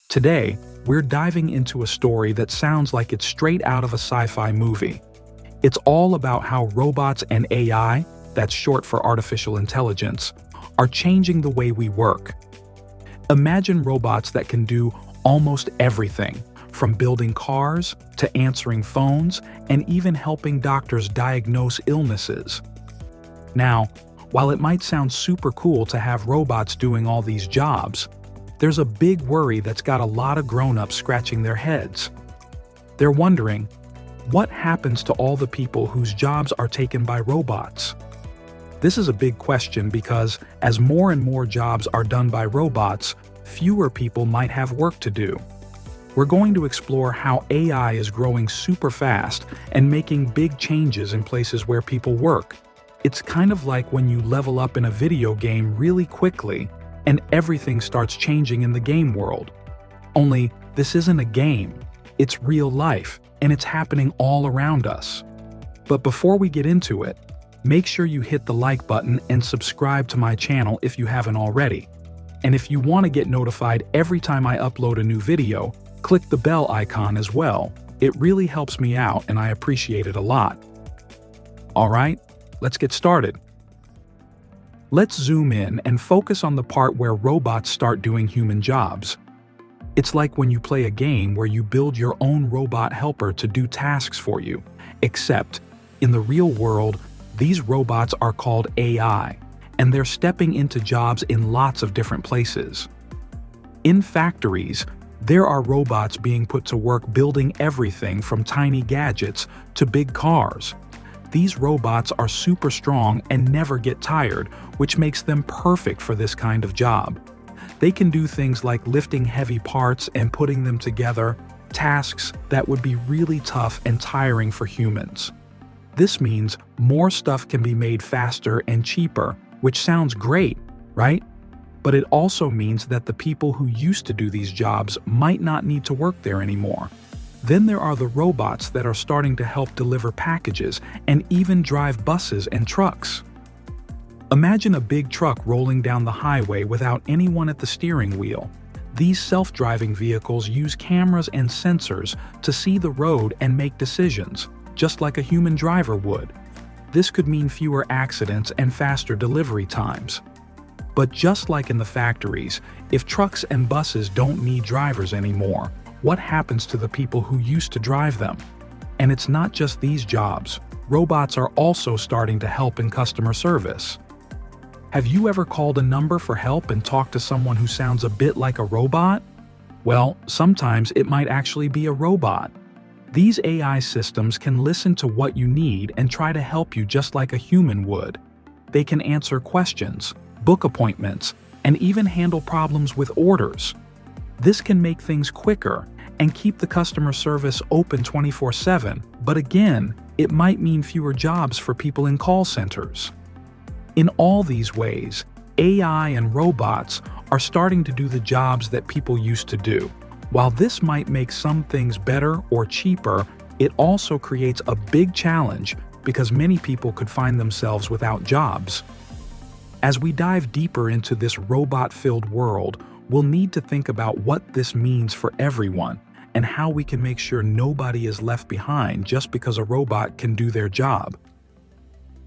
Today, we're diving into a story that sounds like it's straight out of a sci-fi movie. It's all about how robots and AI, that's short for artificial intelligence, are changing the way we work. Imagine robots that can do almost everything, from building cars to answering phones and even helping doctors diagnose illnesses. Now, while it might sound super cool to have robots doing all these jobs, there's a big worry that's got a lot of grown-ups scratching their heads. They're wondering, what happens to all the people whose jobs are taken by robots? This is a big question because as more and more jobs are done by robots, fewer people might have work to do. We're going to explore how AI is growing super fast and making big changes in places where people work. It's kind of like when you level up in a video game really quickly and everything starts changing in the game world. Only this isn't a game, it's real life, and it's happening all around us. But before we get into it, make sure you hit the like button and subscribe to my channel if you haven't already. And if you want to get notified every time I upload a new video, click the bell icon as well. It really helps me out and I appreciate it a lot. Alright, let's get started. Let's zoom in and focus on the part where robots start doing human jobs. It's like when you play a game where you build your own robot helper to do tasks for you, except in the real world, these robots are called AI, and they're stepping into jobs in lots of different places. In factories, there are robots being put to work building everything from tiny gadgets to big cars. These robots are super strong and never get tired, which makes them perfect for this kind of job. They can do things like lifting heavy parts and putting them together, tasks that would be really tough and tiring for humans. This means more stuff can be made faster and cheaper, which sounds great, right? But it also means that the people who used to do these jobs might not need to work there anymore. Then there are the robots that are starting to help deliver packages and even drive buses and trucks. Imagine a big truck rolling down the highway without anyone at the steering wheel. These self-driving vehicles use cameras and sensors to see the road and make decisions, just like a human driver would. This could mean fewer accidents and faster delivery times. But just like in the factories, if trucks and buses don't need drivers anymore, what happens to the people who used to drive them? And it's not just these jobs. Robots are also starting to help in customer service. Have you ever called a number for help and talked to someone who sounds a bit like a robot? Well, sometimes it might actually be a robot. These AI systems can listen to what you need and try to help you just like a human would. They can answer questions, book appointments, and even handle problems with orders. This can make things quicker and keep the customer service open 24/7, but again, it might mean fewer jobs for people in call centers. In all these ways, AI and robots are starting to do the jobs that people used to do. While this might make some things better or cheaper, it also creates a big challenge because many people could find themselves without jobs. As we dive deeper into this robot-filled world, we'll need to think about what this means for everyone and how we can make sure nobody is left behind just because a robot can do their job.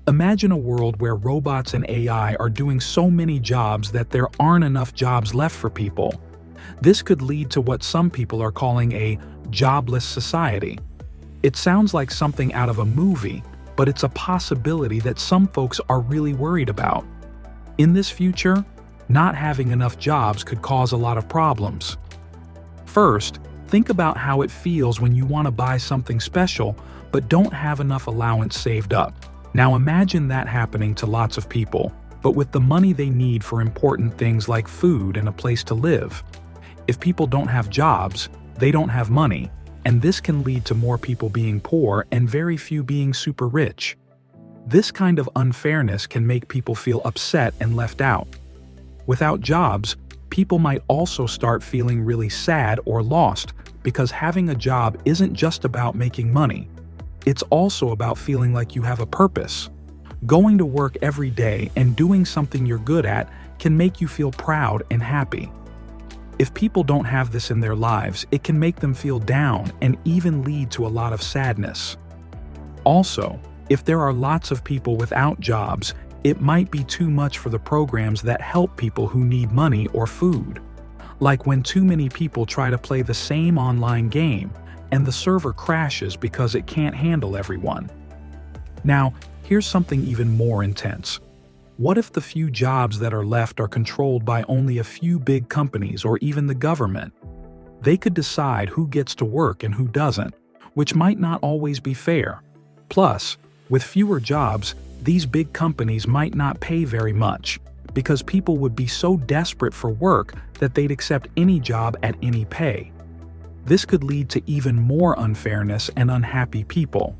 Imagine a world where robots and AI are doing so many jobs that there aren't enough jobs left for people. This could lead to what some people are calling a jobless society. It sounds like something out of a movie, but it's a possibility that some folks are really worried about. In this future, not having enough jobs could cause a lot of problems. First, think about how it feels when you want to buy something special but don't have enough allowance saved up. Now imagine that happening to lots of people, but with the money they need for important things like food and a place to live. If people don't have jobs, they don't have money, and this can lead to more people being poor and very few being super rich. This kind of unfairness can make people feel upset and left out. Without jobs, people might also start feeling really sad or lost because having a job isn't just about making money. It's also about feeling like you have a purpose. Going to work every day and doing something you're good at can make you feel proud and happy. If people don't have this in their lives, it can make them feel down and even lead to a lot of sadness. Also, if there are lots of people without jobs, it might be too much for the programs that help people who need money or food. Like when too many people try to play the same online game and the server crashes because it can't handle everyone. Now, here's something even more intense. What if the few jobs that are left are controlled by only a few big companies or even the government? They could decide who gets to work and who doesn't, which might not always be fair. Plus, with fewer jobs, these big companies might not pay very much, because people would be so desperate for work that they'd accept any job at any pay. This could lead to even more unfairness and unhappy people.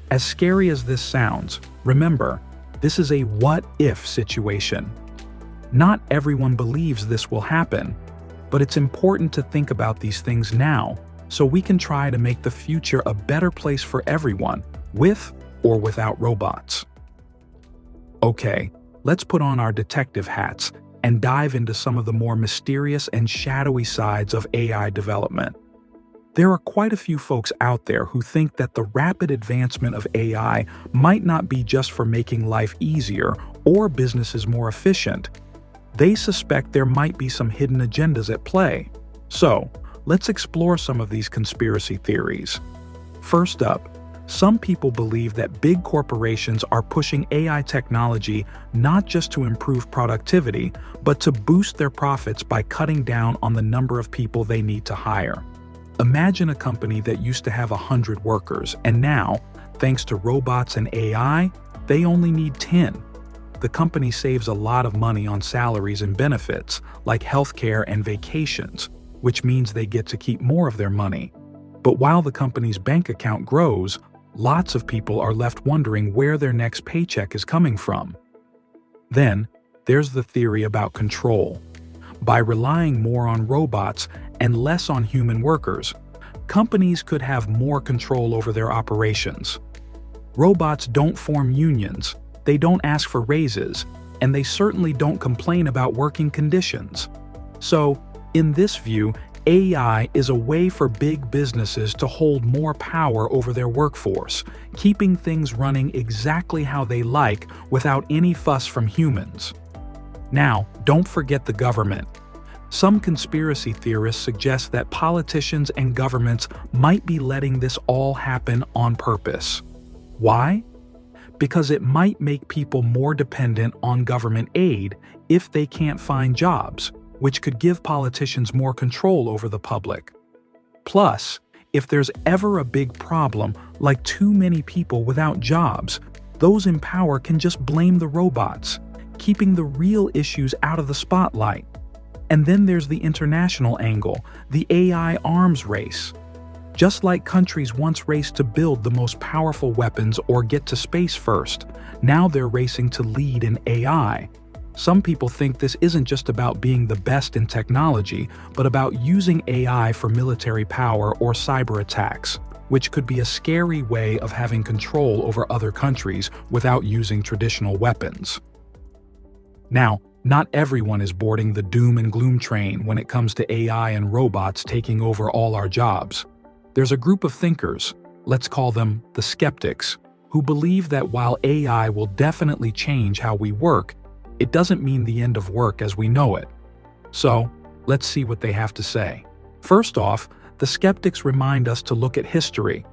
As scary as this sounds, remember, this is a what-if situation. Not everyone believes this will happen, but it's important to think about these things now so we can try to make the future a better place for everyone, with or without robots. Okay, let's put on our detective hats and dive into some of the more mysterious and shadowy sides of AI development. There are quite a few folks out there who think that the rapid advancement of AI might not be just for making life easier or businesses more efficient. They suspect there might be some hidden agendas at play. So, let's explore some of these conspiracy theories. First up, some people believe that big corporations are pushing AI technology not just to improve productivity, but to boost their profits by cutting down on the number of people they need to hire. Imagine a company that used to have 100 workers, and now, thanks to robots and AI, they only need 10. The company saves a lot of money on salaries and benefits, like healthcare and vacations, which means they get to keep more of their money. But while the company's bank account grows, lots of people are left wondering where their next paycheck is coming from. Then, there's the theory about control. By relying more on robots and less on human workers, companies could have more control over their operations. Robots don't form unions, they don't ask for raises, and they certainly don't complain about working conditions. So, in this view, AI is a way for big businesses to hold more power over their workforce, keeping things running exactly how they like without any fuss from humans. Now, don't forget the government. Some conspiracy theorists suggest that politicians and governments might be letting this all happen on purpose. Why? Because it might make people more dependent on government aid if they can't find jobs, which could give politicians more control over the public. Plus, if there's ever a big problem, like too many people without jobs, those in power can just blame the robots, keeping the real issues out of the spotlight. And then there's the international angle, the AI arms race. Just like countries once raced to build the most powerful weapons or get to space first, now they're racing to lead in AI. Some people think this isn't just about being the best in technology, but about using AI for military power or cyber attacks, which could be a scary way of having control over other countries without using traditional weapons. Now, not everyone is boarding the doom and gloom train when it comes to AI and robots taking over all our jobs. There's a group of thinkers, let's call them the skeptics, who believe that while AI will definitely change how we work, it doesn't mean the end of work as we know it. So, let's see what they have to say. First off, the skeptics remind us to look at history.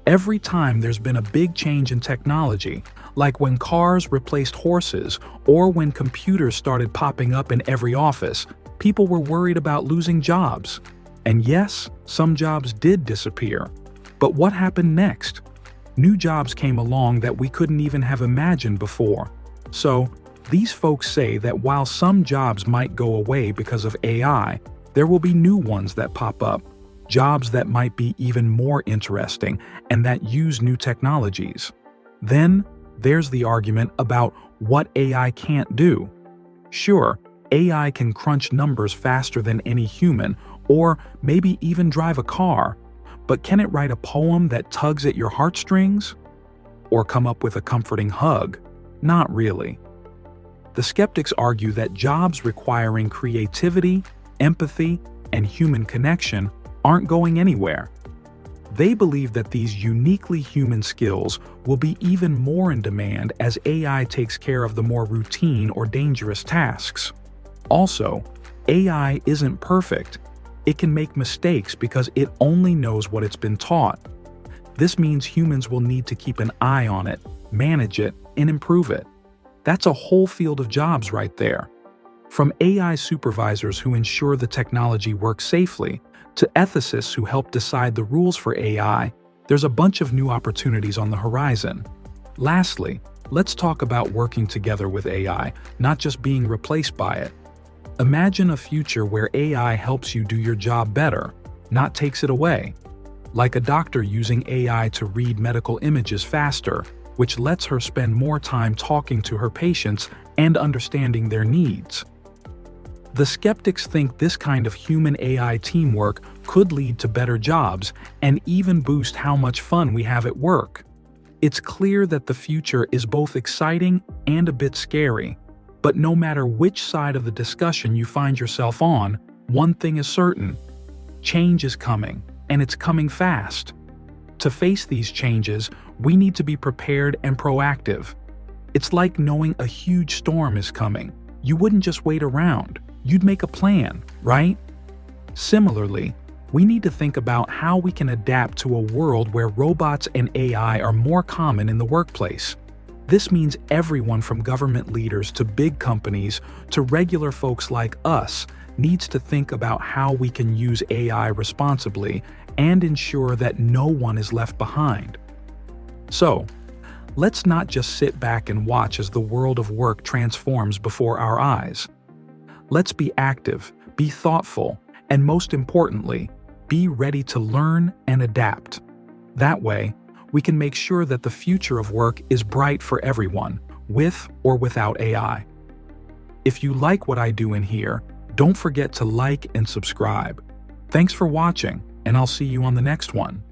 Every time there's been a big change in technology, like when cars replaced horses or when computers started popping up in every office, people were worried about losing jobs. And yes, some jobs did disappear. But what happened next? New jobs came along that we couldn't even have imagined before. So, these folks say that while some jobs might go away because of AI, there will be new ones that pop up, jobs that might be even more interesting and that use new technologies. Then, there's the argument about what AI can't do. Sure, AI can crunch numbers faster than any human, or maybe even drive a car, but can it write a poem that tugs at your heartstrings? Or come up with a comforting hug? Not really. The skeptics argue that jobs requiring creativity, empathy, and human connection aren't going anywhere. They believe that these uniquely human skills will be even more in demand as AI takes care of the more routine or dangerous tasks. Also, AI isn't perfect. It can make mistakes because it only knows what it's been taught. This means humans will need to keep an eye on it, manage it, and improve it. That's a whole field of jobs right there. From AI supervisors who ensure the technology works safely, to ethicists who help decide the rules for AI, there's a bunch of new opportunities on the horizon. Lastly, let's talk about working together with AI, not just being replaced by it. Imagine a future where AI helps you do your job better, not takes it away. Like a doctor using AI to read medical images faster, which lets her spend more time talking to her patients and understanding their needs. The skeptics think this kind of human-AI teamwork could lead to better jobs and even boost how much fun we have at work. It's clear that the future is both exciting and a bit scary. But no matter which side of the discussion you find yourself on, one thing is certain: change is coming, and it's coming fast. To face these changes, we need to be prepared and proactive. It's like knowing a huge storm is coming. You wouldn't just wait around. You'd make a plan, right? Similarly, we need to think about how we can adapt to a world where robots and AI are more common in the workplace. This means everyone from government leaders to big companies to regular folks like us needs to think about how we can use AI responsibly and ensure that no one is left behind. So, let's not just sit back and watch as the world of work transforms before our eyes. Let's be active, be thoughtful, and most importantly, be ready to learn and adapt. That way, we can make sure that the future of work is bright for everyone, with or without AI. If you like what I do in here, don't forget to like and subscribe. Thanks for watching, and I'll see you on the next one.